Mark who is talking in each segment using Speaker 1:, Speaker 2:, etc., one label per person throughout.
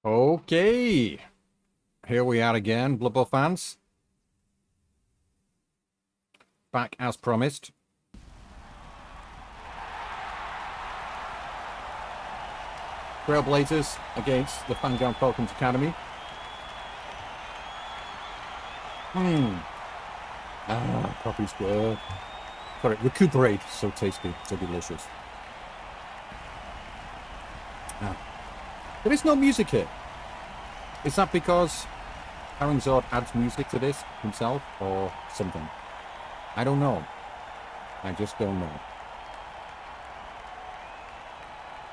Speaker 1: Okay, here we are again, Blood Bowl fans. Back as promised. Trailblazers against the Phangorn Falcons Academy. Coffee's good. Sorry, recuperate. So tasty, so delicious. There is no music here. Is that because Harringzord adds music to this himself or something? I don't know. I just don't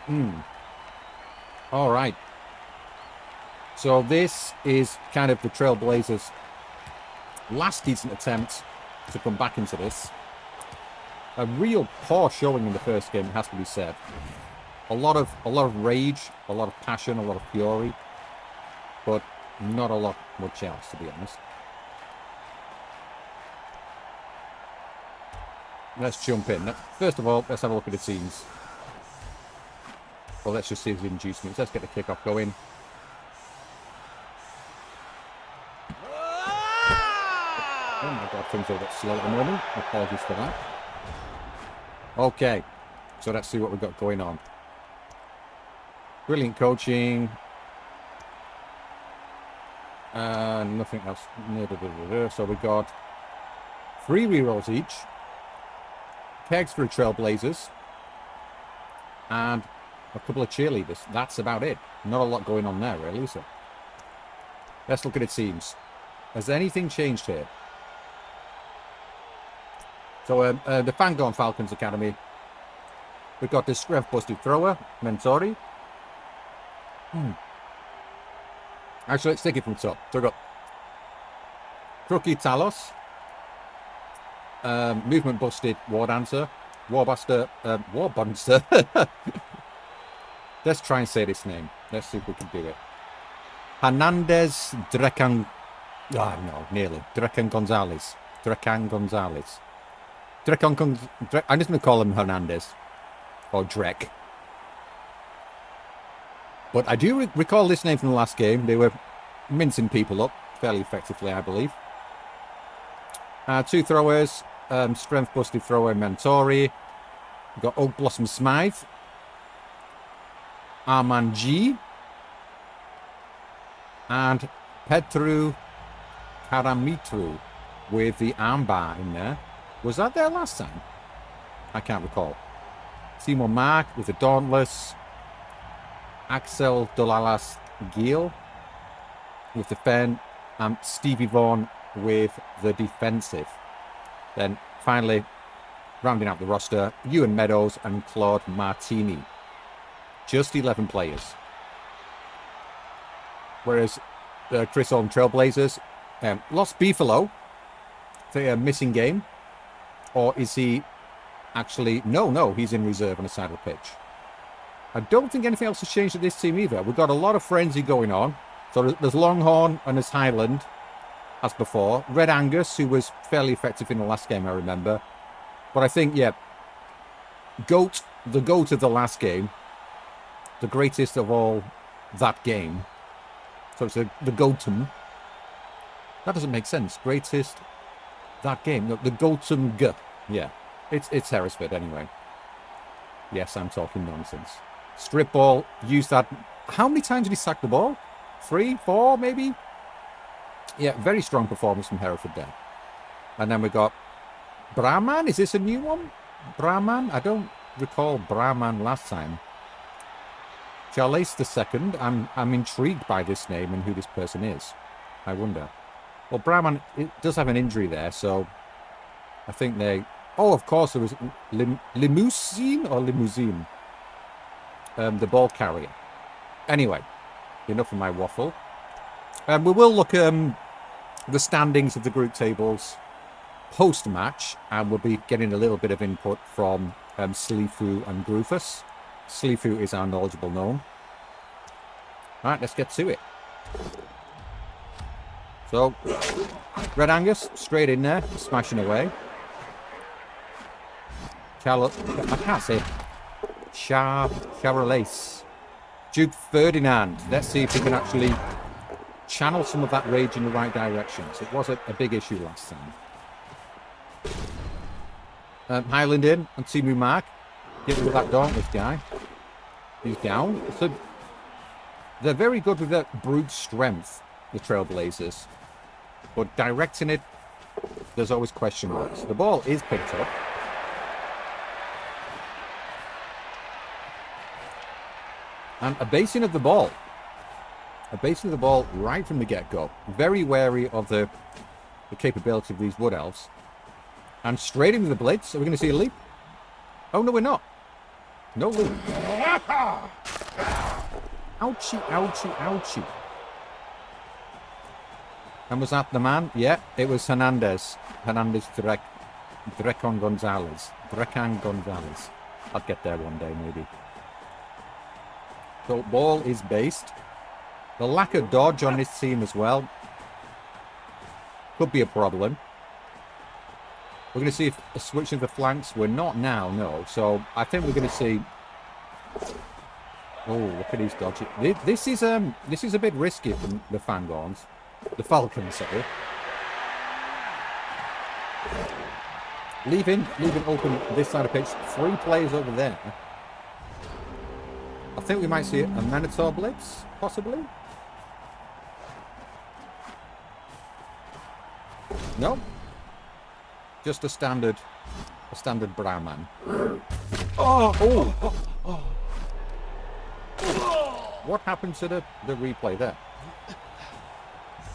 Speaker 1: know. All right. So this is kind of the Trailblazers' last decent attempt to come back into this. A real poor showing in the first game, it has to be said. A lot of rage, a lot of passion, a lot of fury, but not a lot much else, to be honest. Let's jump in. First of all, let's have a look at the teams. Well, let's just see the inducements. Let's get the kickoff going. Oh my god, things are a bit slow at the moment. Apologies for that. Okay, so let's see what we've got going on. Brilliant coaching. Nothing else. So we got 3 rerolls each. Pegs for the Trailblazers. And a couple of cheerleaders. That's about it. Not a lot going on there, really, is it? Let's look at the teams. Has anything changed here? So, the Phangorn Falcons Academy. We've got this strength-busted thrower, Mentori. Actually, let's take it from the top. So we've got Crookie Talos. Movement-busted War Dancer. Warbuster. Let's try and say this name. Let's see if we can do it. Hernandez Drekan. Ah, no, nearly. Drekan Gonzalez. I'm just going to call him Hernandez. Or Drek. But I do recall this name from the last game. They were mincing people up fairly effectively, I believe. 2 throwers. Strength-busted thrower Mentori. We've got Oak Blossom Smythe. Arman G. And Petru Karamitru with the armbar in there. Was that there last time? I can't recall. Seymour Mark with the Dauntless. Axel Dolalas Giel with the Fen. And Stevie Vaughan with the defensive. Then finally, rounding out the roster, Ewan Meadows and Claude Martini. Just 11 players. Whereas the Chisholm Trailblazers lost Beefalo. A missing game. Or is he actually... No, he's in reserve on the side of the pitch. I don't think anything else has changed at this team either. We've got a lot of frenzy going on. So there's Longhorn and there's Highland, as before. Red Angus, who was fairly effective in the last game, I remember. But I think, yeah, the GOAT of the last game, the greatest of all that game. So it's the GOATum. That doesn't make sense. Greatest that game. No, the GOATum G. Yeah, it's Hereford anyway. Yes, I'm talking nonsense. Strip ball, use that. How many times did he sack the ball? 3, 4, maybe? Yeah, very strong performance from Hereford there. And then we got Brahman. Is this a new one? Brahman? I don't recall Brahman last time. Charles II. I'm intrigued by this name and who this person is. I wonder. Well, Brahman, it does have an injury there, so I think they... Oh, of course, there was Limousine or Limousine. The ball carrier. Anyway, enough of my waffle. We will look at the standings of the group tables post-match, and we'll be getting a little bit of input from Slifu and Grufus. Slifu is our knowledgeable gnome. All right, let's get to it. So, Red Angus, straight in there, smashing away. I can't say it. Charolais. Duke Ferdinand. Let's see if he can actually channel some of that rage in the right directions. It was a big issue last time. Highland in and Timu Mark. Get rid of that Dauntless guy. He's down. So they're very good with their brute strength, the Trailblazers. But directing it, there's always question marks. The ball is picked up. And a basing of the ball. A basing of the ball right from the get-go. Very wary of the capability of these Wood Elves. And straight into the blitz. Are we going to see a leap? Oh, no, we're not. No leap. Ouchie, ouchie, ouchie. And was that the man? Yeah, it was Hernandez. Hernandez Drekan Gonzalez. I'll get there one day, maybe. So, ball is based. The lack of dodge on this team as well could be a problem. We're going to see if a switch of the flanks. We're not now, no. So, I think we're going to see... Oh, look at these dodges. This is a bit risky from the Phangorns. The Falcons, sorry. Leaving open this side of pitch. 3 players over there. I think we might see a Minotaur blitz, possibly. No. Just a standard brown man. Oh! What happened to the replay there?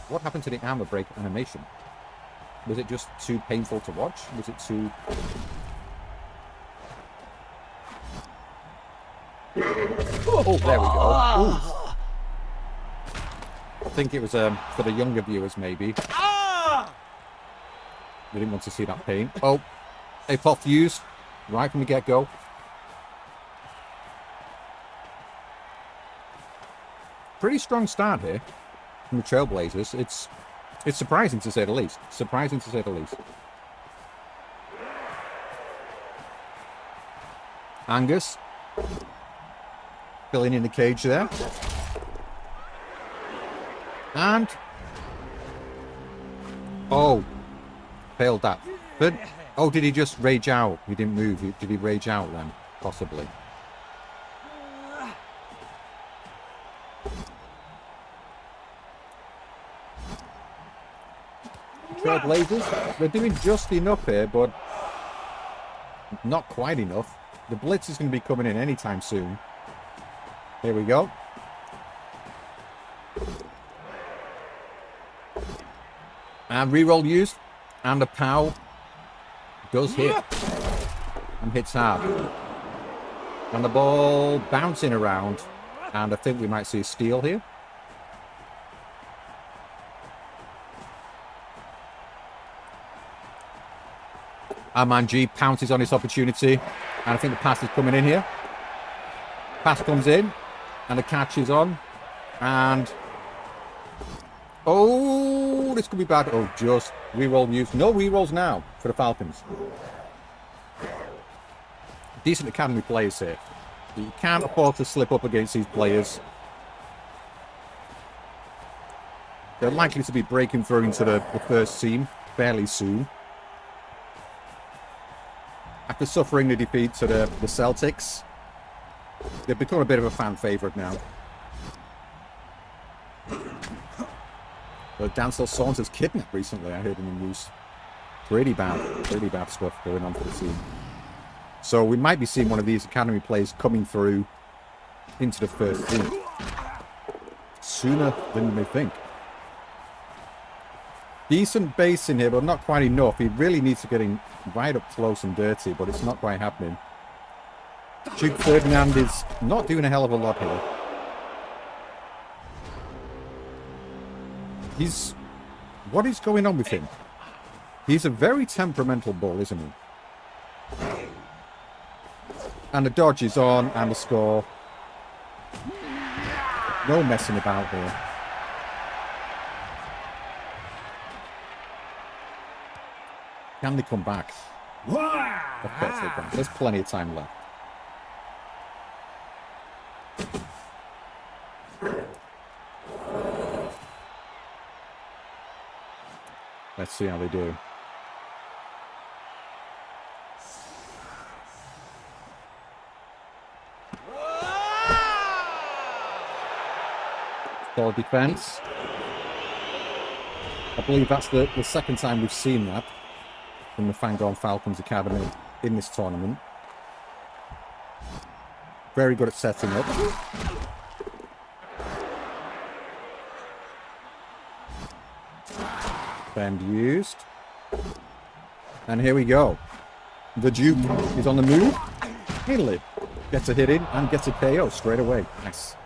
Speaker 1: What happened to the armor break animation? Was it just too painful to watch? Was it too... Oh, there we go. Ooh. I think it was for the younger viewers, maybe. They didn't want to see that pain. Oh, Apotheose, right from the get-go. Pretty strong start here from the Trailblazers. It's surprising to say the least. Surprising to say the least. Angus filling in the cage there. And oh, failed that. But oh, did he just rage out? He didn't move. Did he rage out then? Possibly. Trailblazers, they're doing just enough here, but not quite enough. The blitz is going to be coming in anytime soon. Here we go. And reroll used. And the POW does hit. And hits hard. And the ball bouncing around. And I think we might see a steal here. Armanji pounces on his opportunity. And I think the pass is coming in here. Pass comes in. And the catch is on. And... oh, this could be bad. Oh, just reroll used. No rerolls now for the Falcons. Decent academy players here. You can't afford to slip up against these players. They're likely to be breaking through into the first team fairly soon. After suffering the defeat to the Celtics, they've become a bit of a fan favourite now. But Dancel Saunders kidnapped recently, I heard in the news. Really bad stuff going on for the team. So we might be seeing one of these academy players coming through into the first team sooner than you may think. Decent base in here, but not quite enough. He really needs to get in right up close and dirty, but it's not quite happening. Duke Ferdinand is not doing a hell of a lot here. What is going on with him? He's a very temperamental bull, isn't he? And the dodge is on, and the score. No messing about here. Can they come back? Of course they can. There's plenty of time left. Let's see how they do. Solid defense. I believe that's the second time we've seen that from the Phangorn Falcons Academy in this tournament. Very good at setting up. Bend used. And here we go. The Duke is on the move. Italy gets a hit in and gets a KO straight away. Nice.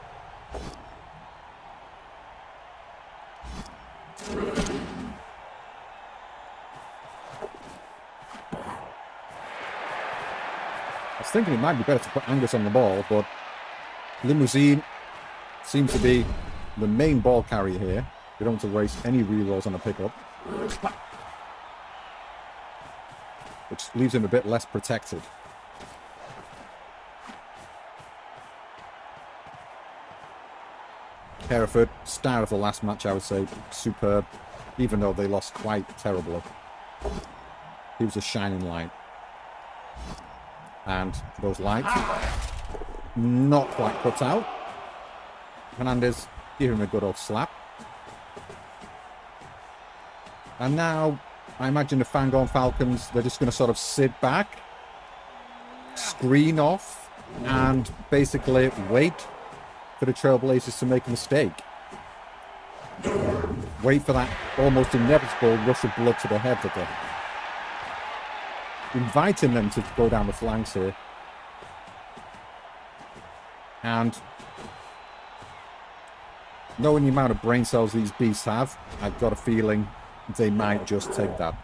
Speaker 1: I was thinking it might be better to put Angus on the ball, but Limousine seems to be the main ball carrier here. We don't want to waste any rerolls on a pickup, which leaves him a bit less protected. Hereford, star of the last match, I would say, superb, even though they lost quite terribly. He was a shining light. And those lights, not quite cut out. Hernandez give him a good old slap. And now, I imagine the Phangorn Falcons, they're just going to sort of sit back, screen off, and basically wait for the Trailblazers to make a mistake. Wait for that almost inevitable rush of blood to the head that they have. Inviting them to go down the flanks here. And knowing the amount of brain cells these beasts have, I've got a feeling they might just take that.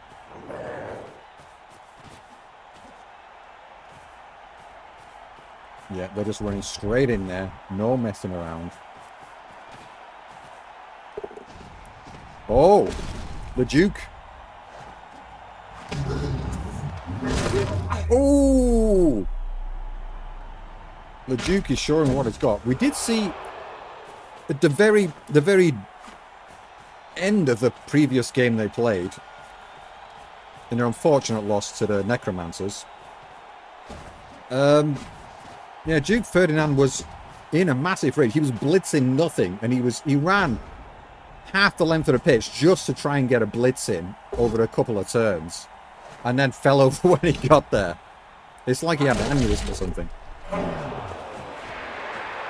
Speaker 1: Yeah, they're just running straight in there. No messing around. Oh, the Duke. Oh, the Duke is showing what it's got. We did see at the very end of the previous game they played, in their unfortunate loss to the Necromancers. Yeah, Duke Ferdinand was in a massive rage. He was blitzing nothing, and he ran half the length of the pitch just to try and get a blitz in over a couple of turns, and then fell over when he got there. It's like he had an aneurysm or something.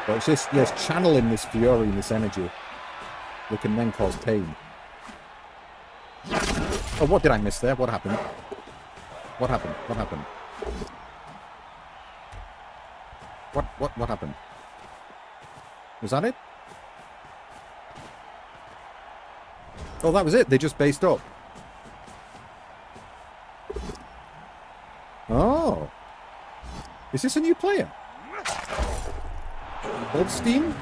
Speaker 1: But it's just, yes, channeling this fury and this energy that can then cause pain. Oh, what did I miss there? What happened? What happened? What happened? What happened? Was that it? Oh, that was it. They just based up. Oh. Is this a new player? Goldstein?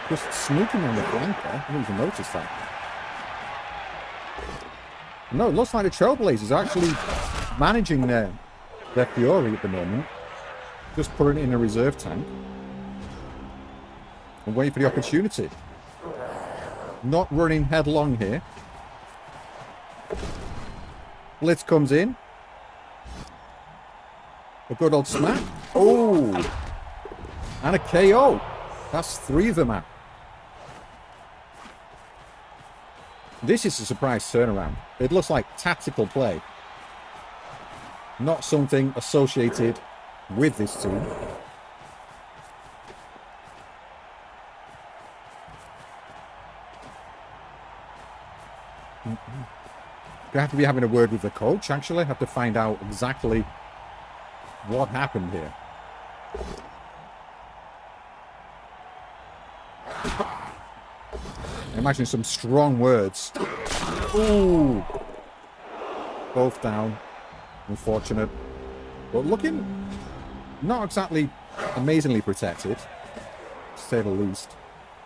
Speaker 1: Just sneaking on the flank there. I didn't even notice that. No, it looks like the Trailblazers are actually managing their fury at the moment. Just putting it in a reserve tank. And waiting for the opportunity. Not running headlong here. Blitz comes in. A good old smack. Oh! And a KO. That's 3 of them out. This is a surprise turnaround. It looks like tactical play. Not something associated with this team. You have to be having a word with the coach, actually. Have to find out exactly what happened here. I imagine some strong words. Ooh. Both down. Unfortunate. But looking not exactly amazingly protected, to say the least.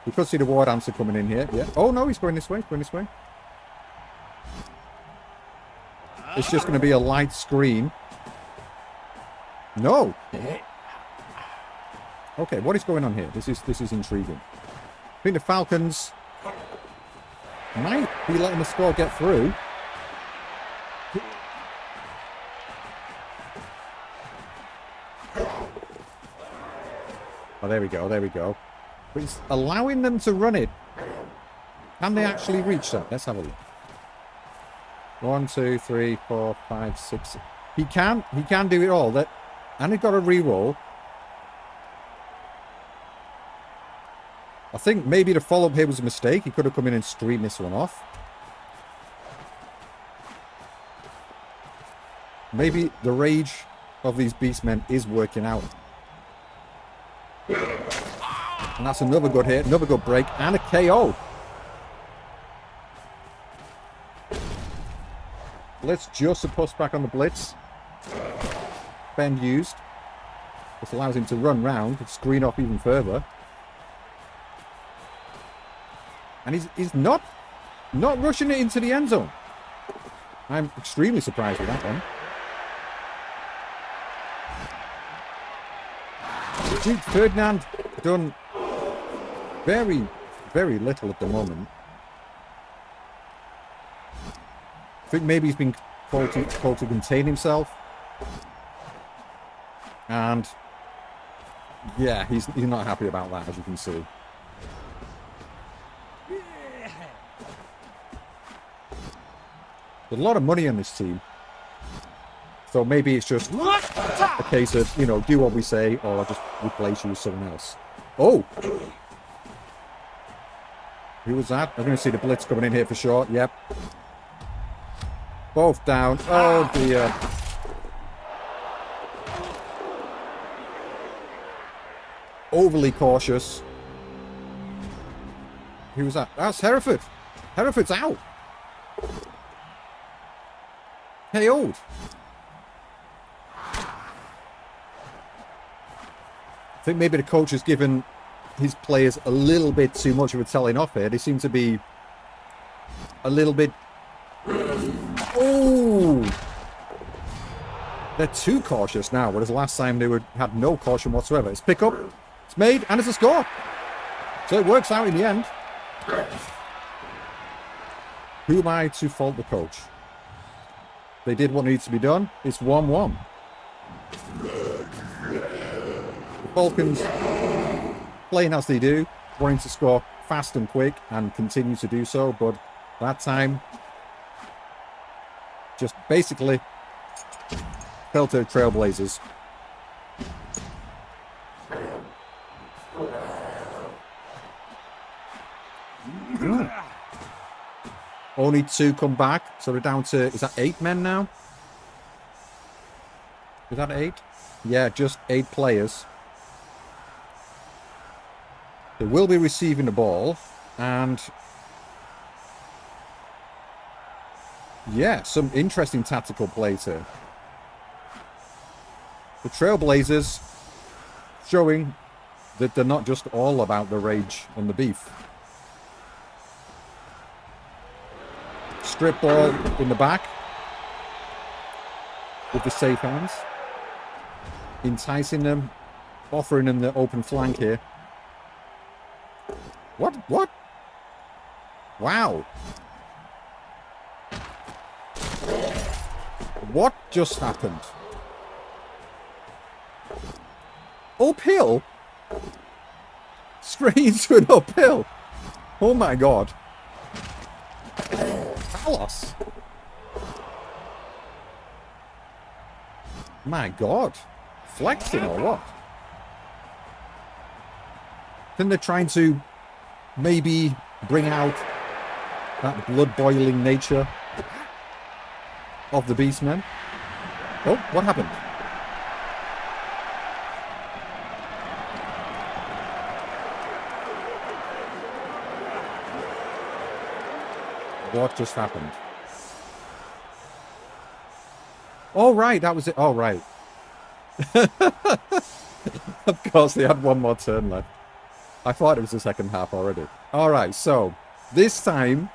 Speaker 1: We could see the ward answer coming in here. Yeah. Oh no, he's going this way. He's going this way. It's just going to be a light screen. No. Okay, what is going on here? This is intriguing. I think the Falcons might be letting the score get through. Oh, there we go, there we go. But it's allowing them to run it. Can they actually reach that? Let's have a look. 1, 2, 3, 4, 5, 6. He can do it all. And he got a re-roll. I think maybe the follow-up here was a mistake. He could have come in and screened this one off. Maybe the rage of these beastmen is working out. And that's another good hit, another good break, and a KO. Let's just a push back on the blitz. Bend used. This allows him to run round and screen off even further. And he's not rushing it into the end zone. I'm extremely surprised with that one. Duke Ferdinand done very, very little at the moment. I think maybe he's been called to contain himself. And yeah, he's not happy about that, as you can see. There's a lot of money on this team. So maybe it's just a case of, you know, do what we say or I'll just replace you with someone else. Oh! Who was that? I'm going to see the blitz coming in here for sure. Yep. Both down. Oh dear. Overly cautious. Who was that? That's Hereford. Hereford's out. KO'd. I think maybe the coach has given his players a little bit too much of a telling off here. They seem to be a little bit... Oh! They're too cautious now, whereas last time they had no caution whatsoever. It's pick up, it's made, and it's a score. So it works out in the end. Who am I to fault the coach? They did what needs to be done. It's 1-1. The Falcons playing as they do, wanting to score fast and quick and continue to do so, but that time just basically fell to the Trailblazers. Only 2 come back, so we're down to, is that 8 men now? Is that 8? Yeah, just 8 players. They will be receiving the ball, and yeah, some interesting tactical plays here. The Trailblazers showing that they're not just all about the rage and the beef. Strip ball in the back with the safe hands, enticing them, offering them the open flank here. What? Wow. What just happened? Uphill? Straight into an uphill. Oh my god. Carlos. My god. Flexing or what? Then they're trying to maybe bring out that blood-boiling nature of the Beastmen. Oh, what happened? What just happened? Oh, right, that was it. Oh, right. Of course, they had one more turn left. I thought it was the second half already. All right, so this time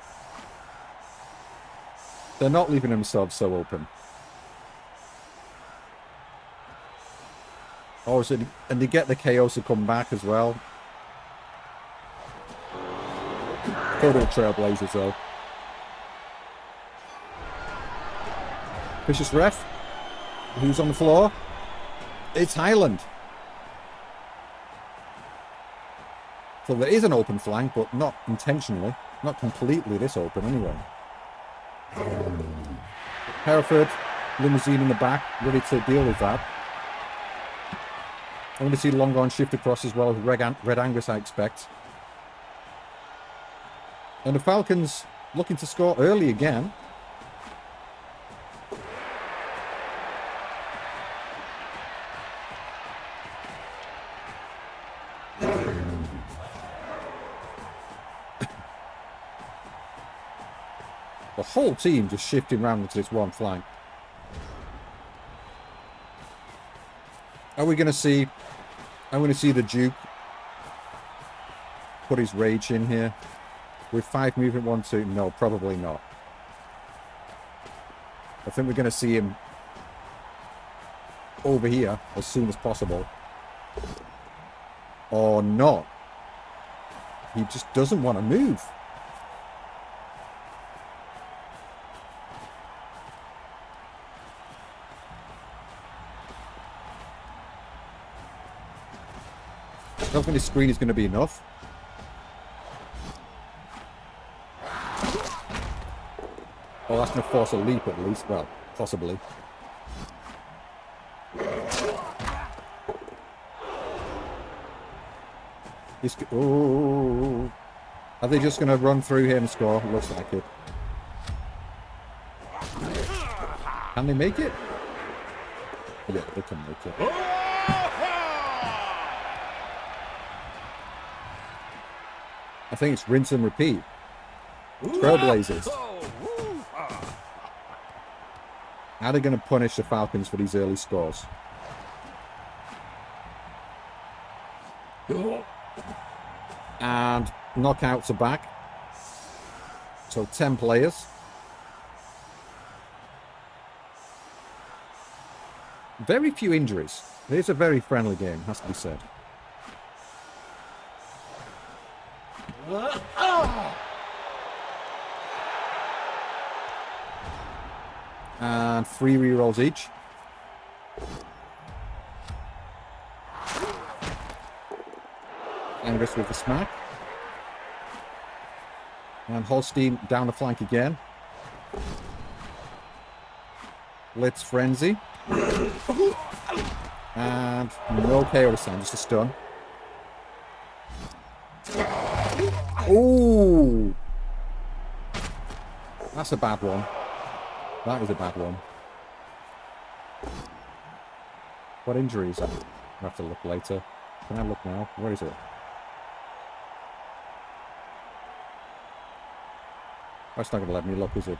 Speaker 1: they're not leaving themselves so open. Oh, so, and they get the KOs to come back as well. Total Trailblazers, though. Vicious ref. Who's on the floor? It's Highland. So there is an open flank, but not intentionally. Not completely this open, anyway. Hereford, limousine in the back, ready to deal with that. I'm going to see Longhorn shift across as well as Red Angus, I expect. And the Falcons looking to score early again. The whole team just shifting around into this one flank. Are we going to see... I'm going to see the Duke put his rage in here. With 5 movement, 1, 2. No, probably not. I think we're going to see him over here as soon as possible. Or not. He just doesn't want to move. I don't think this screen is going to be enough. Well, that's going to force a leap at least. Well, possibly. Oh. Are they just going to run through here and score? Looks like it. Can they make it? Yeah, they can make it. I think it's rinse and repeat. Trailblazers. How are they going to punish the Falcons for these early scores? And knockouts are back. So 10 players. Very few injuries. It is a very friendly game, has to be said. And 3 rerolls each. Angus with the smack. And Holstein down the flank again. Blitz frenzy. And no KO this time, just a stun. Ooh! That's a bad one. That was a bad one. What injury is that? I'll have to look later. Can I look now? Where is it? That's not going to let me look, is it?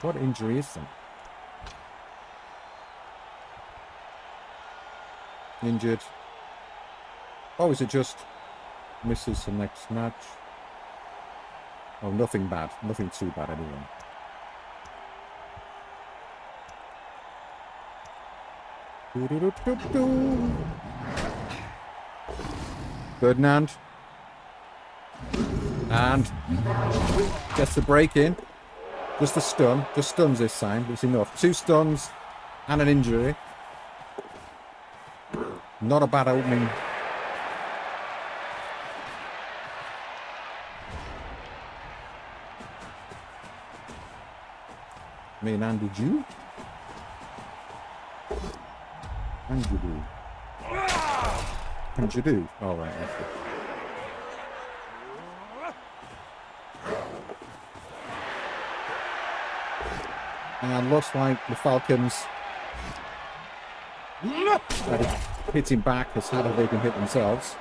Speaker 1: What injury is that? Injured. Oh, is it just misses the next match? Oh, nothing bad. Nothing too bad anyway. Ferdinand. And gets the break in. Just a stun. Just stuns this time. It's enough. 2 stuns and an injury. Not a bad opening. Me and Andy Jew? Andy do. Andy do. Alright, that's it. And looks like the Falcons hitting back as hard as they can hit themselves.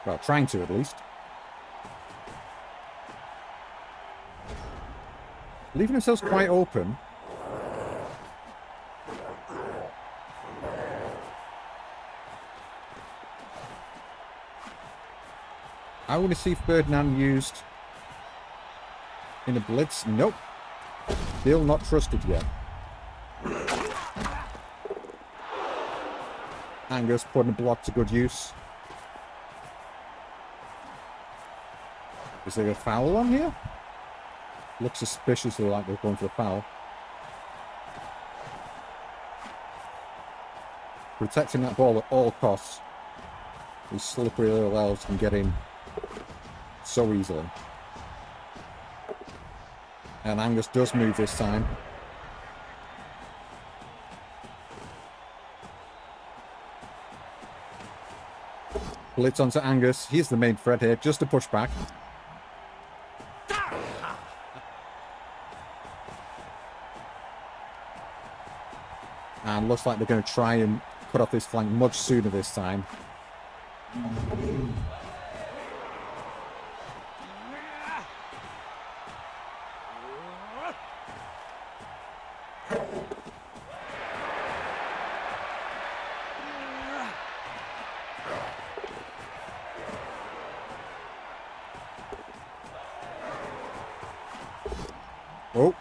Speaker 1: Well, trying to at least. Leaving themselves quite open. I want to see Ferdinand used in a blitz. Nope. Still not trusted yet. Angus putting a block to good use. Is there a foul on here? Looks suspiciously like they're going for a foul. Protecting that ball at all costs. These slippery little elves can get in so easily. And Angus does move this time. Blitz onto Angus. He's the main threat here, just to push back. And looks like they're going to try and cut off this flank much sooner this time. Oh.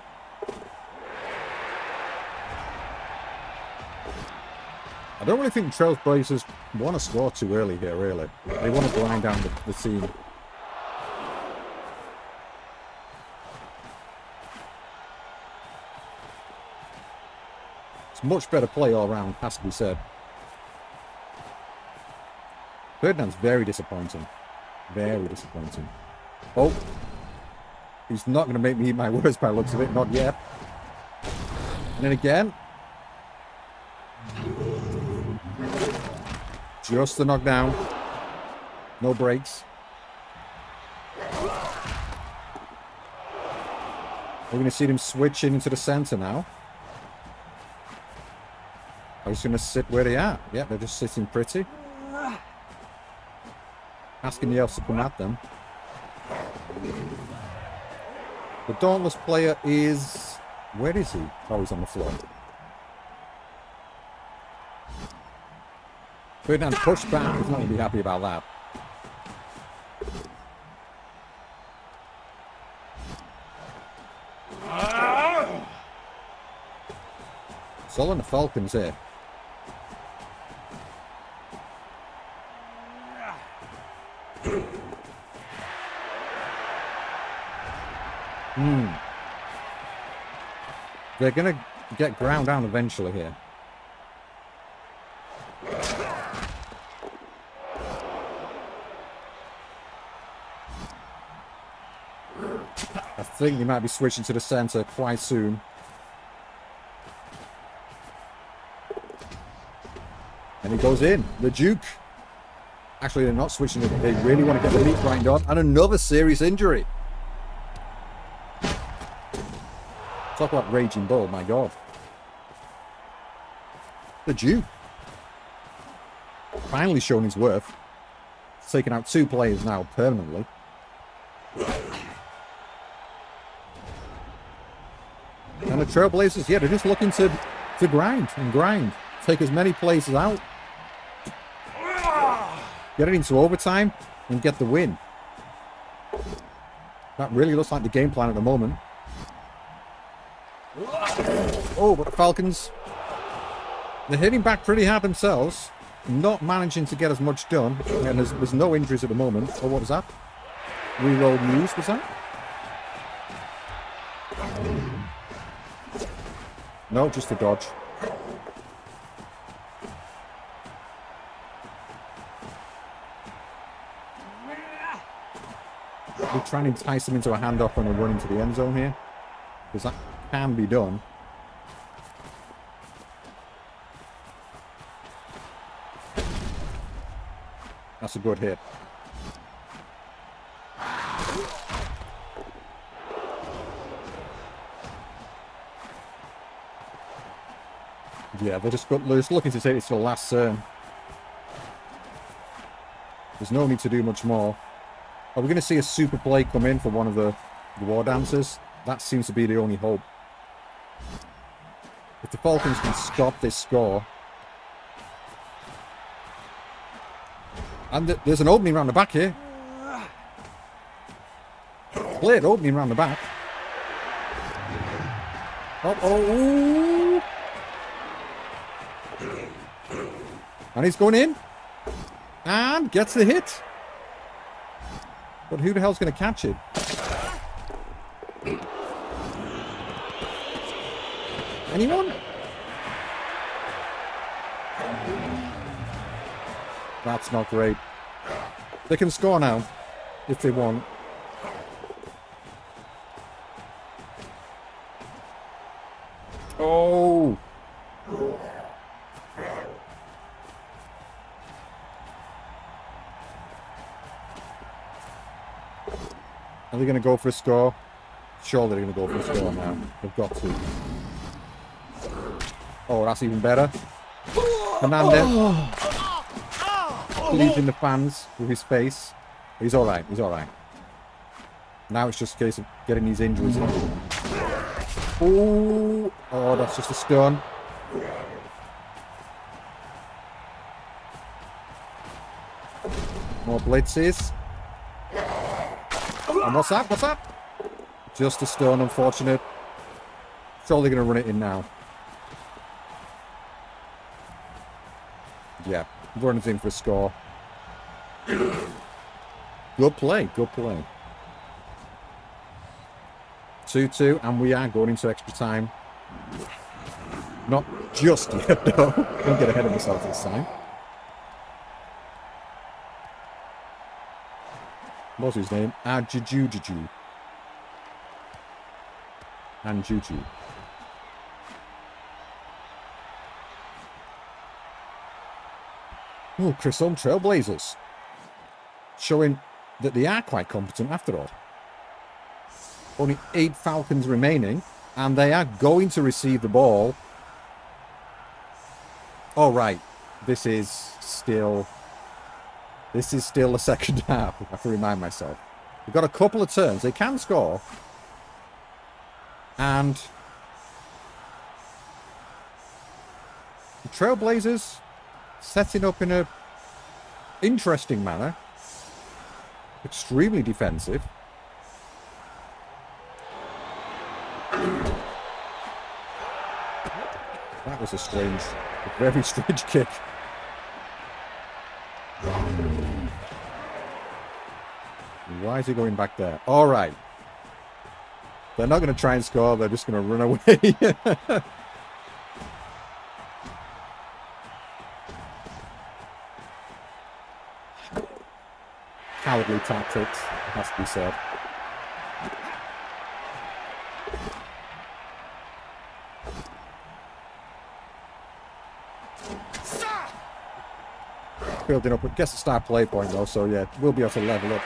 Speaker 1: I don't really think Trailblazers want to score too early here, really. They want to grind down the team. It's much better play all around, has to be said. Ferdinand's very disappointing. Very disappointing. Oh. He's not going to make me eat my words by the looks of it. Not yet. And then again. Just the knockdown. No breaks. We're going to see them switching into the centre now. Are just going to sit where they are. Yeah, they're just sitting pretty. Asking the elves to come at them. The Dauntless player is... Where is he? Oh, he's on the floor. Ferdinand pushed back. He's not going to be happy about that. It's all on the Falcons here. They're going to get ground down eventually here. I think they might be switching to the centre quite soon. And he goes in. The Duke. Actually, they're not switching it. They really want to get the meat grind on. And another serious injury. Talk about raging bull, my God. The Duke. Finally shown his worth. He's taken out 2 players now permanently. And the Trailblazers, yeah, they're just looking to grind and grind. Take as many places out. Get it into overtime and get the win. That really looks like the game plan at the moment. Oh, but the Falcons, they're hitting back pretty hard themselves. Not managing to get as much done. And there's no injuries at the moment. Oh, what was that? Reroll news, was that? No, just a dodge. We're trying to entice them into a handoff when they run into the end zone here. Because that can be done. That's a good hit. Yeah, they're just looking to take this to the last turn. There's no need to do much more. Are we going to see a super play come in for one of the War Dancers? That seems to be the only hope. If the Falcons can stop this score. And there's an opening around the back here. Cleared opening around the back. Oh. And he's going in. And gets the hit. But who the hell's going to catch it? Anyone? That's not great. They can score now, if they want. Oh! Are they going to go for a score? Surely they're going to go for a score now. They've got to. Oh, that's even better. Hernandez. Leading the fans with his face. He's alright, he's alright. Now it's just a case of getting these injuries in. Oh, that's just a stun. More blitzes. And what's that? What's that? Just a stun, unfortunate. Surely going to run it in now. Yeah, runs in for a score. Good play, good play. 2-2, and we are going into extra time. Not just yet, though. Don't get ahead of myself this time. What's his name? Juju. And Juju. Oh, Chisholm Trailblazers. Showing that they are quite competent after all. Only 8 Falcons remaining, and they are going to receive the ball. All right, this is still the second half. I have to remind myself. We've got a couple of turns. They can score. And the Trailblazers setting up in a interesting manner. Extremely defensive. That was a very strange kick. Why is he going back there? All right. They're not going to try and score. They're just going to run away. Cowardly tactics, has to be said. Building up, gets a star play point though, so yeah, we'll be able to level up.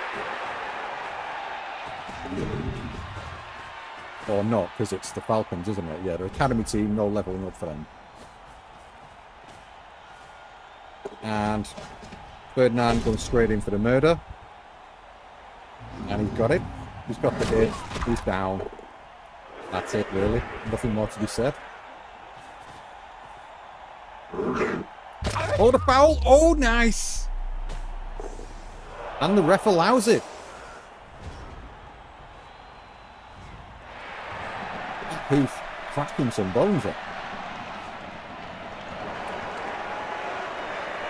Speaker 1: Or not, because it's the Falcons, isn't it? Yeah, the academy team, no leveling up for them. And Ferdinand going straight in for the murder. And he's got it. He's got the hit. He's down. That's it, really. Nothing more to be said. Oh, the foul! Oh, nice! And the ref allows it. Who's cracking some bones up.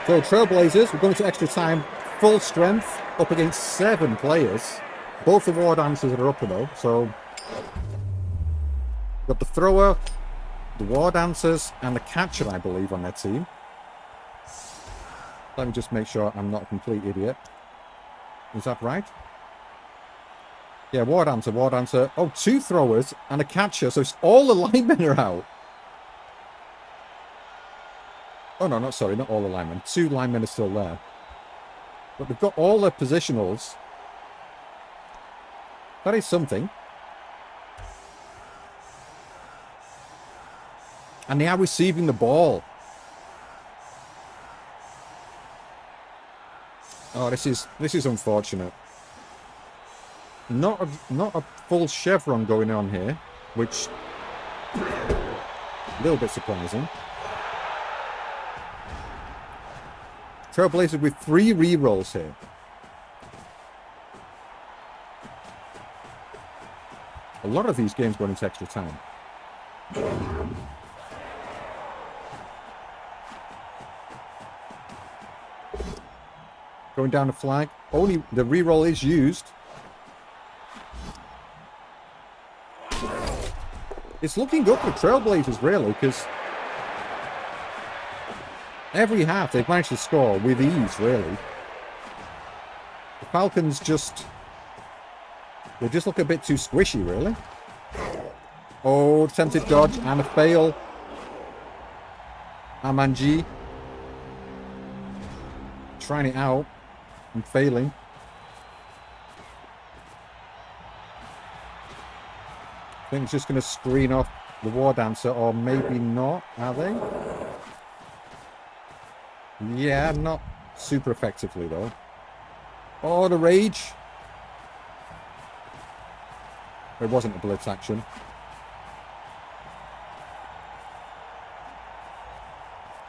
Speaker 1: So, Trailblazers, we're going to extra time, full strength, up against 7 players. Both the war dancers are up though, so... We've got the thrower, the war dancers, and the catcher, I believe, on their team. Let me just make sure I'm not a complete idiot. Is that right? Yeah, war dancer. Oh, 2 throwers and a catcher, so it's all the linemen are out. Oh, no, not all the linemen. 2 linemen are still there. But they've got all their positionals. That is something. And they are receiving the ball. Oh, this is unfortunate. Not a full chevron going on here, which a little bit surprising. Trailblazers with 3 re-rolls here. A lot of these games going into extra time. Going down the flag. Only the re-roll is used. It's looking good for Trailblazers, really, because every half they've managed to score with ease, really. The Falcons they just look a bit too squishy, really. Oh, attempted dodge and a fail. Amanji trying it out and failing. I think it's just going to screen off the War Dancer, or maybe not, are they? Yeah, not super effectively, though. Oh, the rage. It wasn't a blitz action.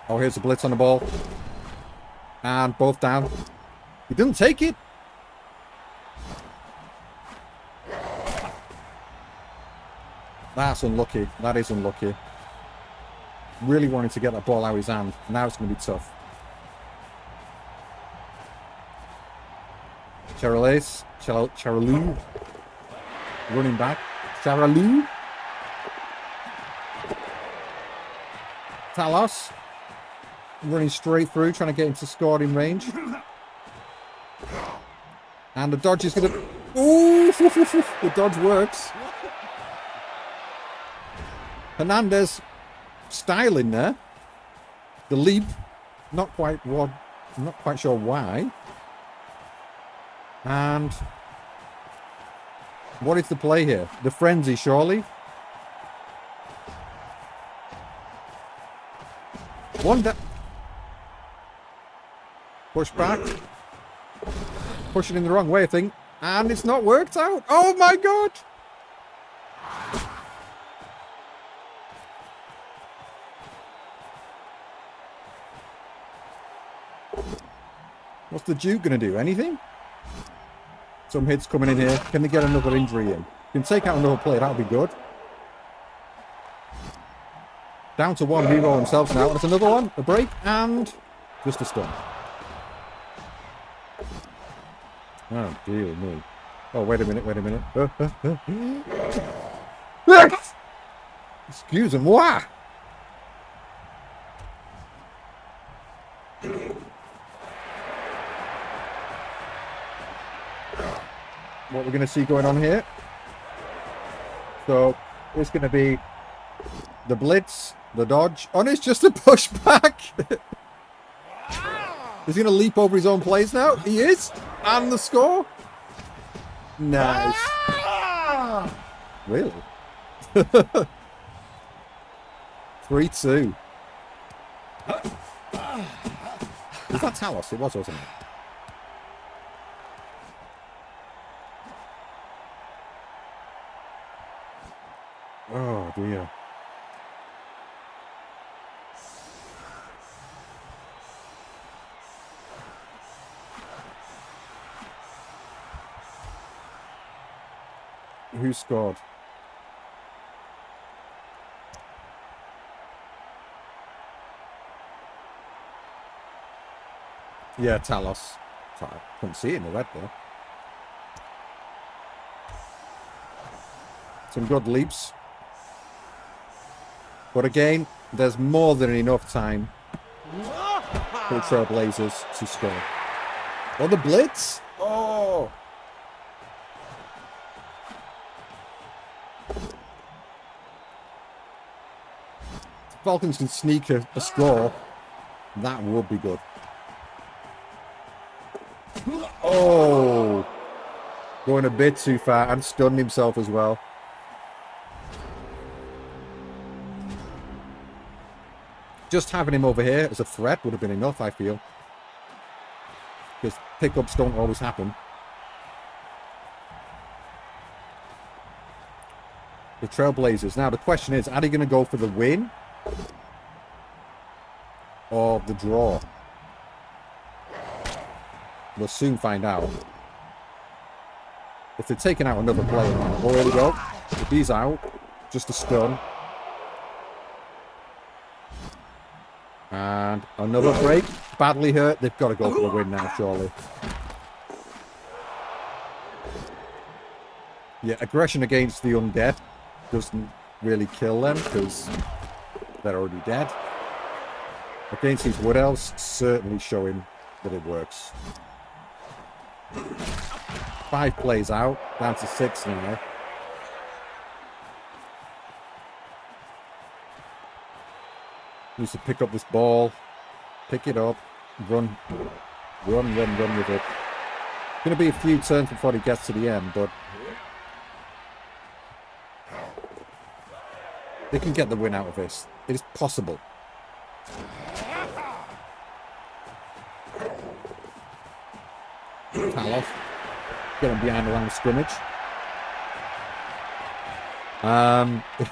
Speaker 1: Oh, here's a blitz on the ball. And both down. He didn't take it. That's unlucky. That is unlucky. Really wanted to get that ball out of his hand. Now it's going to be tough. Charalou. Running back. Charalou. Talos. Running straight through, trying to get into scoring range. And the dodge is going to... Ooh! The dodge works. Hernandez styling there. The leap, not quite sure why. And what is the play here? The frenzy, surely. One down. Push back. Push it in the wrong way, I think. And it's not worked out. Oh my god! What's the Duke going to do? Anything? Some hits coming in here. Can they get another injury in? Can take out another play. That would be good. Down to one. Hero themselves now. There's another one. A break. And just a stun. Oh, dear me. Oh, wait a minute. Wait a minute. Excuse me. Why? What we're going to see going on here. So it's going to be the blitz, the dodge. Oh, and it's just a pushback. Is he going to leap over his own plays now? He is. And the score. Nice. Really? 3-2. Was that Talos? It was, wasn't it? Oh dear. Who scored? Yeah, Talos. I couldn't see it in the red there. Some good leaps. But again, there's more than enough time for the Trailblazers to score. Oh, the blitz! Oh! If Falcons can sneak a score, that would be good. Oh! Going a bit too far and stunned himself as well. Just having him over here as a threat would have been enough, I feel. Because pickups don't always happen. The Trailblazers. Now, the question is, are they going to go for the win? Or the draw? We'll soon find out. If they're taking out another player now. Oh, here we go. If he's out, just a stun. And another break. Badly hurt. They've got to go for the win now, surely. Yeah, aggression against the undead doesn't really kill them because they're already dead. Against these Wood Elves, certainly showing that it works. 5 plays out, down to 6 now. Needs to pick up this ball, pick it up, run with it. Going to be a few turns before he gets to the end, but they can get the win out of this. It is possible. Talos. Get him behind the line of scrimmage.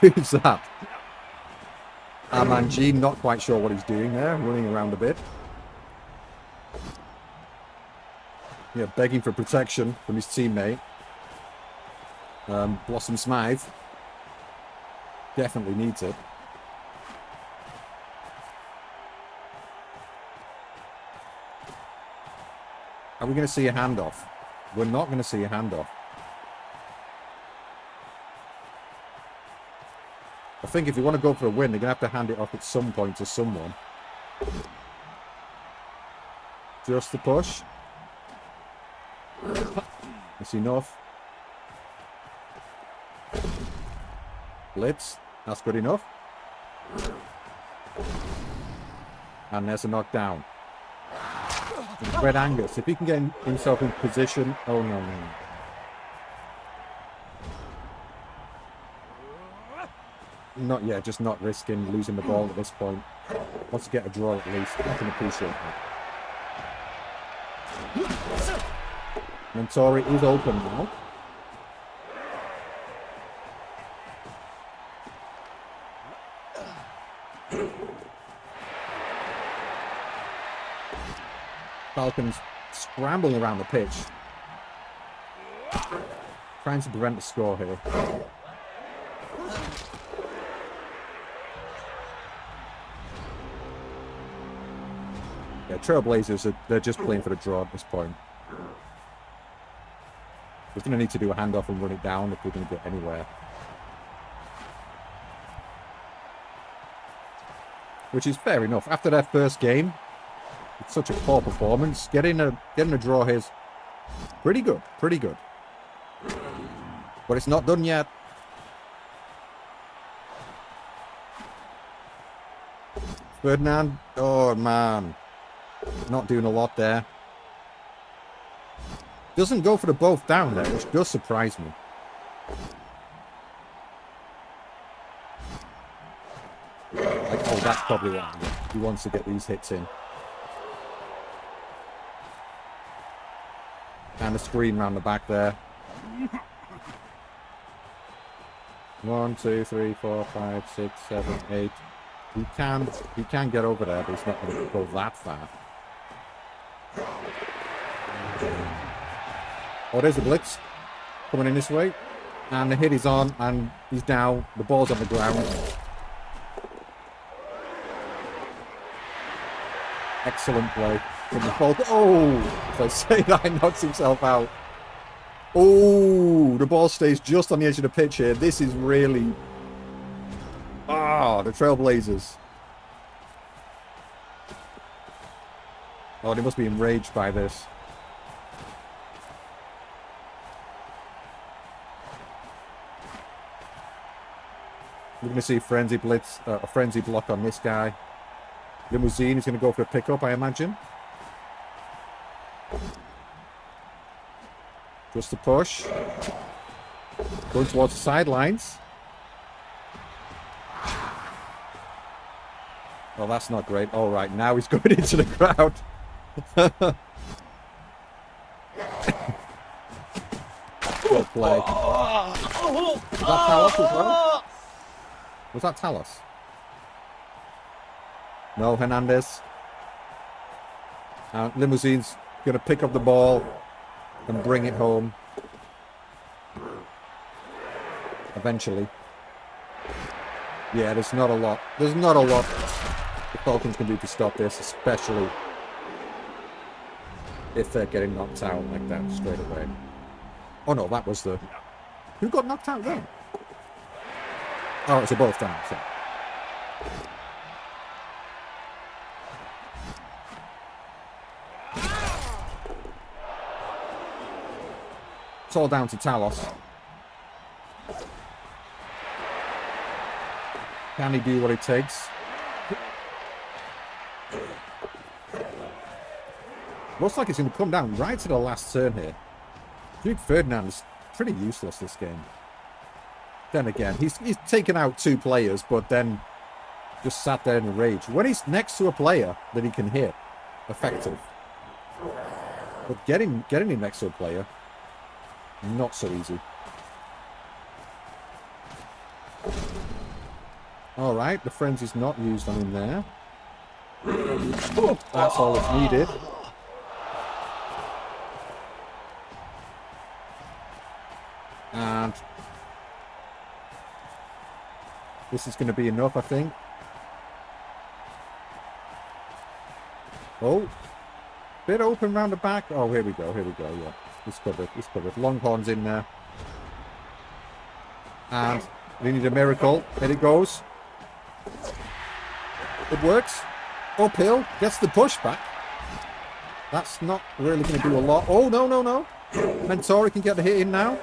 Speaker 1: Who's that? Armanji, not quite sure what he's doing there, running around a bit. Yeah, begging for protection from his teammate. Blossom Smythe definitely needs it. Are we going to see a handoff? We're not going to see a handoff. I think if you want to go for a win, they're going to have to hand it off at some point to someone. Just the push. That's enough. Blitz. That's good enough. And there's a knockdown. Red Angus, if he can get himself in position. Oh no. Not yet, just not risking losing the ball at this point. Wants to get a draw at least. I can appreciate that. Mentori is open now. Falcon's scrambling around the pitch. Trying to prevent the score here. Yeah, Trailblazers, they're just playing for the draw at this point. We're going to need to do a handoff and run it down if we're going to get anywhere. Which is fair enough. After their first game, it's such a poor performance. Getting a draw here is pretty good. Pretty good. But it's not done yet. Ferdinand. Oh, man. Not doing a lot there. Doesn't go for the both down there, which does surprise me. Like, oh, that's probably what he wants to get these hits in. And a screen around the back there. 1, 2, 3, 4, 5, 6, 7, 8. He can get over there, but he's not going to go that far. Oh, there's a blitz coming in this way. And the hit is on, and he's down. The ball's on the ground. Excellent play from the Falcon. Oh, if I say that, he knocks himself out. Oh, the ball stays just on the edge of the pitch here. This is really... Ah, the Trailblazers. Oh, they must be enraged by this. We're going to see frenzy blitz, a frenzy block on this guy. Limousine is going to go for a pickup, I imagine. Just a push. Going towards the sidelines. Oh, that's not great. All right, now he's going into the crowd. Good play. Was that Talos as well? Was that Talos? No, Hernandez. Limousine's going to pick up the ball and bring it home. Eventually. Yeah, there's not a lot. There's not a lot the Falcons can do to stop this, especially if they're getting knocked out like that straight away. Oh no, that was the... Who got knocked out then? Oh, it's a both down. So. It's all down to Talos. Can he do what it takes? Looks like it's going to come down right to the last turn here. Duke Ferdinand's pretty useless this game. Then again, he's taken out 2 players, but then just sat there in a rage. When he's next to a player that he can hit, effective. But getting him next to a player, not so easy. Alright, the frenzy's not used on him there. That's all it's needed. And this is going to be enough, I think. Oh, bit open round the back. Oh, here we go, yeah. It's covered. Longhorn's in there. And we need a miracle. There it goes. It works. Uphill, gets the push back. That's not really going to do a lot. Oh, no. Mentori can get the hit in now.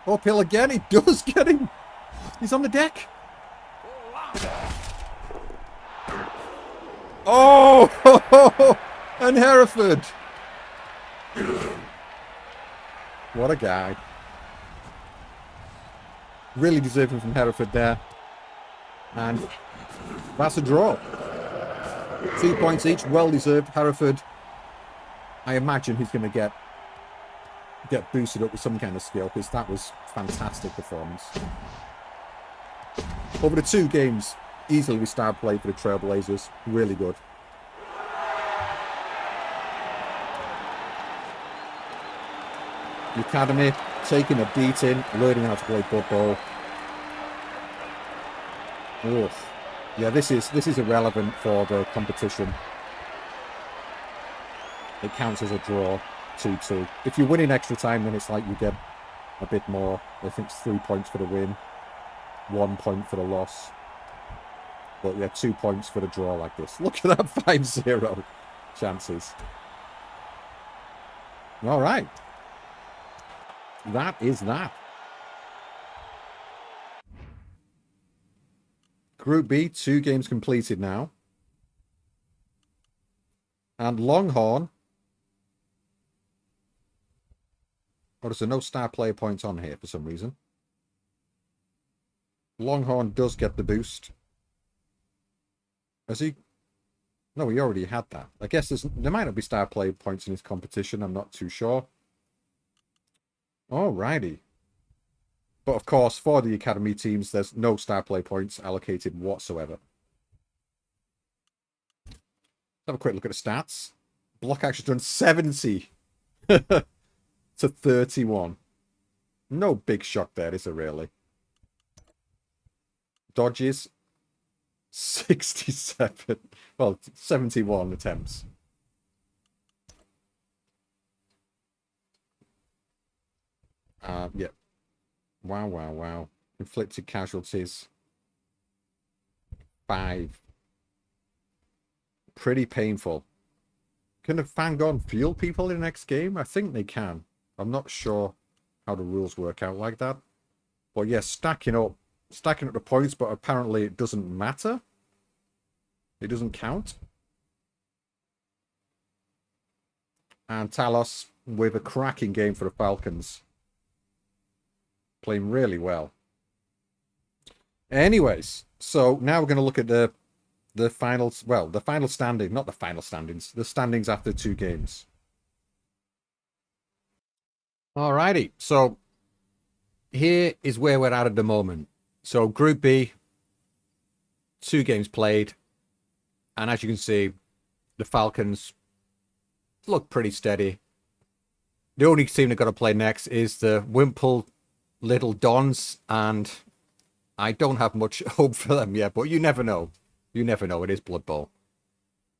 Speaker 1: Uphill again, he does get him. He's on the deck. Oh, and Hereford. What a guy. Really deserving from Hereford there. And that's a draw. 2 points each, well deserved. Hereford, I imagine he's going to get boosted up with some kind of skill, because that was fantastic performance. Over the 2 games, easily we star play for the Trailblazers. Really good. The academy taking a beating, learning how to play football. Oof. Yeah, this is irrelevant for the competition. It counts as a draw, 2-2. If you win in extra time, then it's like you get a bit more. I think it's 3 points for the win, 1 point for the loss. But yeah, 2 points for the draw like this. Look at that 5-0 chances. All right. That is that. Group B, 2 games completed now. And Longhorn. Oh, there's no star player points on here for some reason. Longhorn does get the boost. Has he? No, he already had that. I guess there might not be star player points in his competition. I'm not too sure. Alrighty. But of course, for the academy teams, there's no star play points allocated whatsoever. Let's have a quick look at the stats. Block action done 70 to 31. No big shock there, is there really? Dodges 67. Well, 71 attempts. Yeah. Wow. Inflicted casualties 5. Pretty painful. Can the Phangorn fuel people in the next game? I think they can. I'm not sure how the rules work out like that. But yeah, stacking up the points, but apparently it doesn't matter. It doesn't count. And Talos with a cracking game for the Falcons. Playing really well. Anyways, so now we're going to look at the finals. Well, the final standing, not the final standings. The standings after 2 games. Alrighty, so here is where we're at the moment. So Group B, 2 games played, and as you can see, the Falcons look pretty steady. The only team they've got to play next is the Wimple Little Dons, and I don't have much hope for them yet, but you never know. You never know. It is Blood Bowl.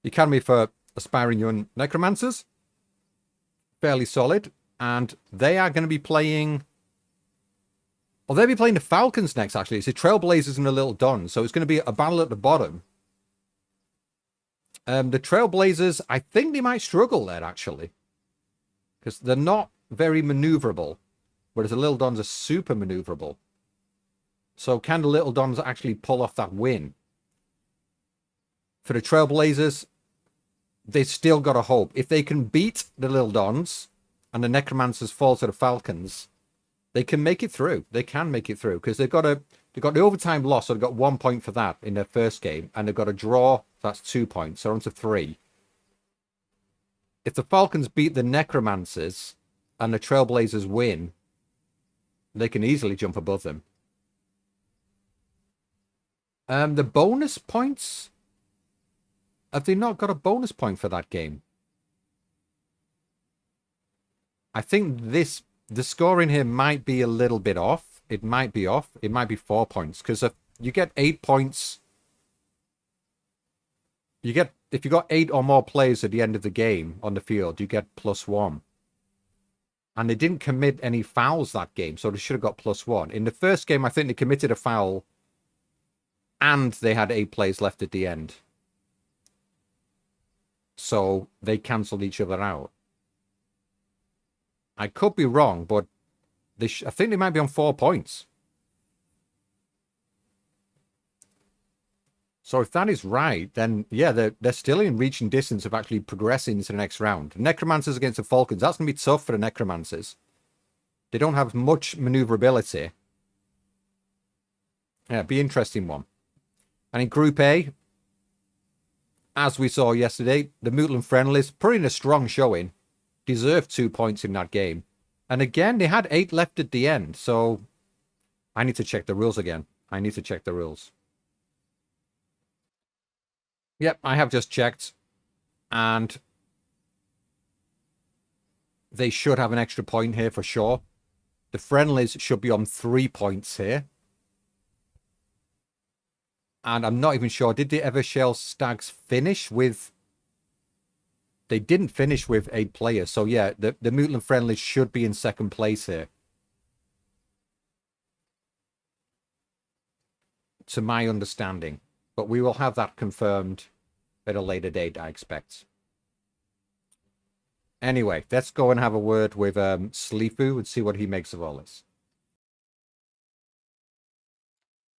Speaker 1: The Academy for Aspiring Young Necromancers, fairly solid, and they are going to be playing Well, they'll be playing the Falcons next, actually. It's the Trailblazers and the Little Dons, so it's going to be a battle at the bottom. The Trailblazers, I think they might struggle there, actually. Because they're not very maneuverable, whereas the Little Dons are super maneuverable. So can the Little Dons actually pull off that win? For the Trailblazers, they've still got a hope. If they can beat the Little Dons and the Necromancers fall to the Falcons, they can make it through. They can make it through because they've got the overtime loss, so they've got 1 point for that in their first game, and they've got a draw, so that's 2 points. They're on to 3. If the Falcons beat the Necromancers and the Trailblazers win, they can easily jump above them. The bonus points, have they not got a bonus point for that game? I think the scoring here might be a little bit off. It might be off. It might be 4 points because if you get 8 points, if you got 8 or more players at the end of the game on the field, you get +1. And they didn't commit any fouls that game, so they should have got +1. In the first game, I think they committed a foul and they had 8 players left at the end. So they cancelled each other out. I could be wrong, but I think they might be on 4 points. So if that is right, then yeah, they're still in reaching distance of actually progressing into the next round. Necromancers against the Falcons, that's going to be tough for the Necromancers. They don't have much maneuverability. Yeah, be an interesting one. And in Group A, as we saw yesterday, the Mootland Friendlies, putting a strong showing, deserved 2 points in that game. And again, they had 8 left at the end, so I need to check the rules again. I need to check the rules. Yep, I have just checked, and they should have an extra point here for sure. The Friendlies should be on 3 points here. And I'm not even sure, did the Evershell Stags finish with... They didn't finish with 8 players, so yeah, the Mootland Friendlies should be in second place here. To my understanding. But we will have that confirmed at a later date, I expect. Anyway, let's go and have a word with Sleefu and see what he makes of all this.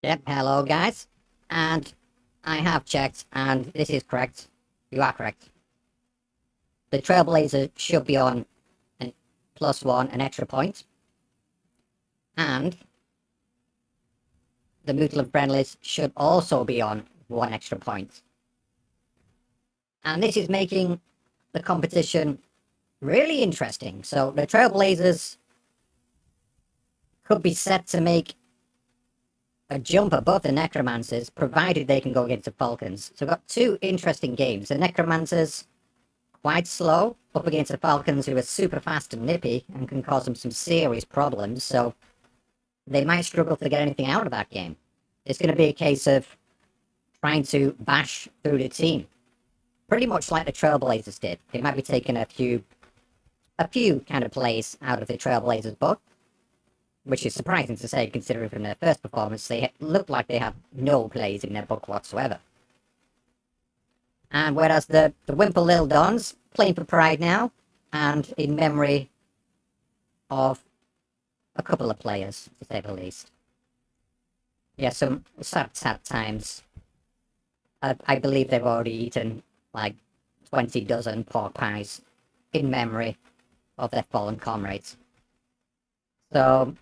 Speaker 2: Yep, hello guys. And I have checked, and this is correct. You are correct. The Trailblazer should be on an +1, an extra point. And the Mootland Friendlies should also be on 1 extra point. And this is making the competition really interesting. So the Trailblazers could be set to make a jump above the Necromancers, provided they can go against the Falcons. So we've got 2 interesting games. The Necromancers, quite slow, up against the Falcons, who are super fast and nippy, and can cause them some serious problems, so they might struggle to get anything out of that game. It's going to be a case of trying to bash through the team. Pretty much like the Trailblazers did. They might be taking a few kind of plays out of the Trailblazers book, which is surprising to say, considering from their first performance, they looked like they had no plays in their book whatsoever. And whereas the Wimple Little Dons, playing for pride now, and in memory of a couple of players, to say the least. Yeah, some sad times. I believe they've already eaten like 20 dozen pork pies in memory of their fallen comrades. So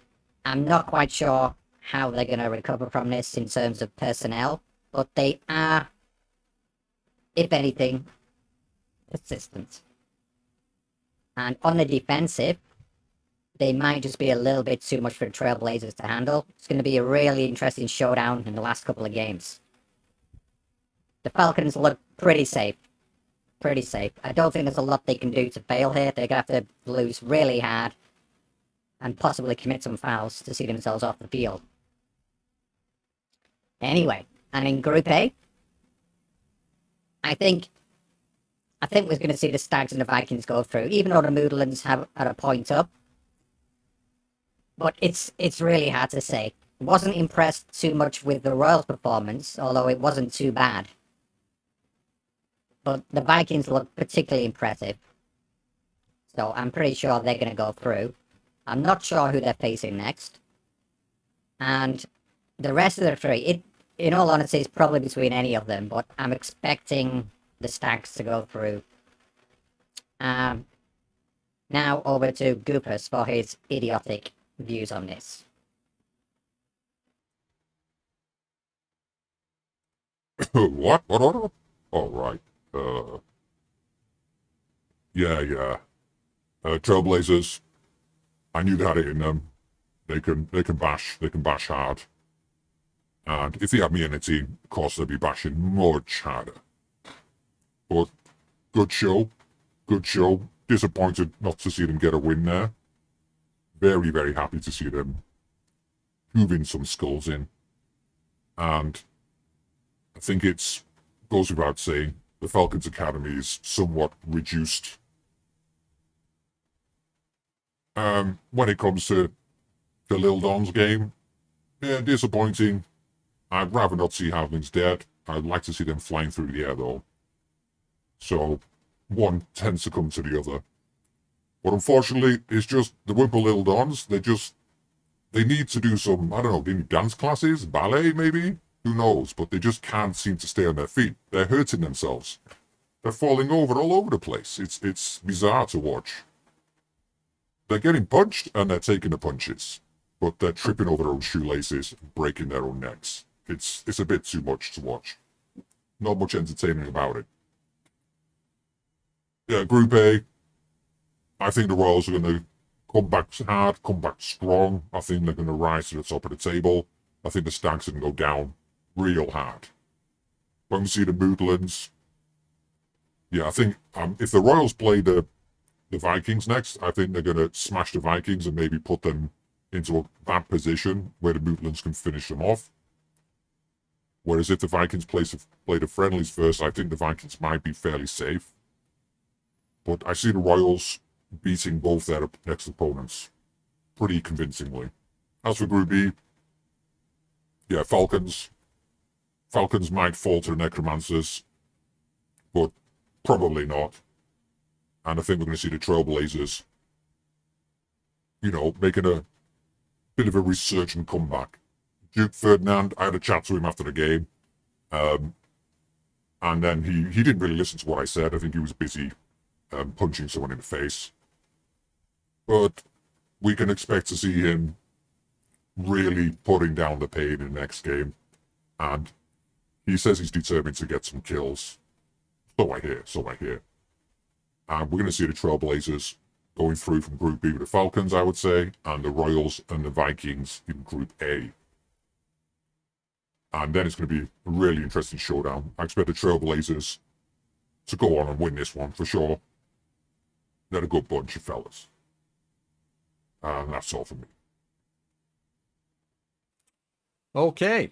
Speaker 2: I'm not quite sure how they're going to recover from this in terms of personnel, but they are, if anything, persistent. And on the defensive, they might just be a little bit too much for the Trailblazers to handle. It's going to be a really interesting showdown in the last couple of games. The Falcons look pretty safe. Pretty safe. I don't think there's a lot they can do to fail here. They're going to have to lose really hard and possibly commit some fouls to see themselves off the field. Anyway, and in Group A, I think we're going to see the Stags and the Vikings go through. Even though the Moodlands have at a point up, But it's really hard to say. Wasn't impressed too much with the Royals' performance, although it wasn't too bad. But the Vikings look particularly impressive. So I'm pretty sure they're going to go through. I'm not sure who they're facing next. And the rest of the three, in all honesty, it's probably between any of them, but I'm expecting the Stags to go through. Now over to Goopus for his idiotic views on this.
Speaker 3: What? What? All right. Yeah. Trailblazers. I knew they had it in them. They can bash. They can bash hard. And if they had me in the team, of course they'd be bashing much harder. But good show. Good show. Disappointed not to see them get a win there. Very, very happy to see them moving some skulls in. And I think it goes without saying, the Falcons Academy is somewhat reduced. When it comes to the Lil Dons game, yeah, disappointing. I'd rather not see Halflings dead. I'd like to see them flying through the air, though. So, one tends to come to the other. But unfortunately, it's just the Whimper Lil Dons. They need to do some, I don't know, maybe dance classes, ballet maybe? Who knows? But they just can't seem to stay on their feet. They're hurting themselves. They're falling over all over the place. It's bizarre to watch. They're getting punched and they're taking the punches. But they're tripping over their own shoelaces and breaking their own necks. It's a bit too much to watch. Not much entertaining about it. Yeah, Group A. I think the Royals are going to come back hard, come back strong. I think they're going to rise to the top of the table. I think the Stags are going to go down real hard. When we see the Moodlands, yeah, I think if the Royals play the Vikings next, I think they're going to smash the Vikings and maybe put them into a bad position where the Moodlands can finish them off. Whereas if the Vikings play the friendlies first, I think the Vikings might be fairly safe. But I see the Royals beating both their next opponents pretty convincingly. As for Group B, yeah, Falcons. Falcons might fall to the Necromancers, but probably not. And I think we're going to see the Trailblazers, making a bit of a resurgent comeback. Duke Ferdinand, I had a chat to him after the game, and then he didn't really listen to what I said. I think he was busy punching someone in the face. But we can expect to see him really putting down the pain in the next game. And he says he's determined to get some kills. So I hear. And we're going to see the Trailblazers going through from Group B with the Falcons, I would say, and the Royals and the Vikings in Group A. And then it's going to be a really interesting showdown. I expect the Trailblazers to go on and win this one for sure. They're a good bunch of fellas. And that's all for me.
Speaker 1: Okay.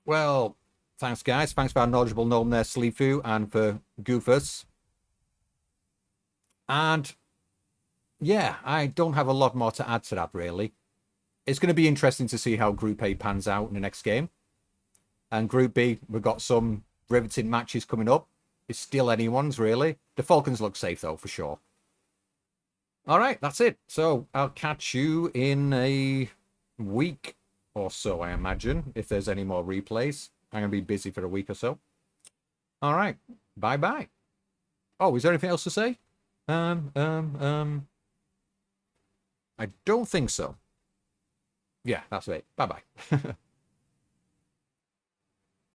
Speaker 1: Well, thanks, guys. Thanks for our knowledgeable gnome there, Sleefu, and for Goofus. And yeah, I don't have a lot more to add to that, really. It's going to be interesting to see how Group A pans out in the next game. And Group B, we've got some riveting matches coming up. It's still anyone's, really. The Falcons look safe, though, for sure. All right, that's it. So I'll catch you in a week or so, I imagine, if there's any more replays. I'm going to be busy for a week or so. All right, bye-bye. Oh, is there anything else to say? I don't think so. Yeah, that's it. Bye-bye.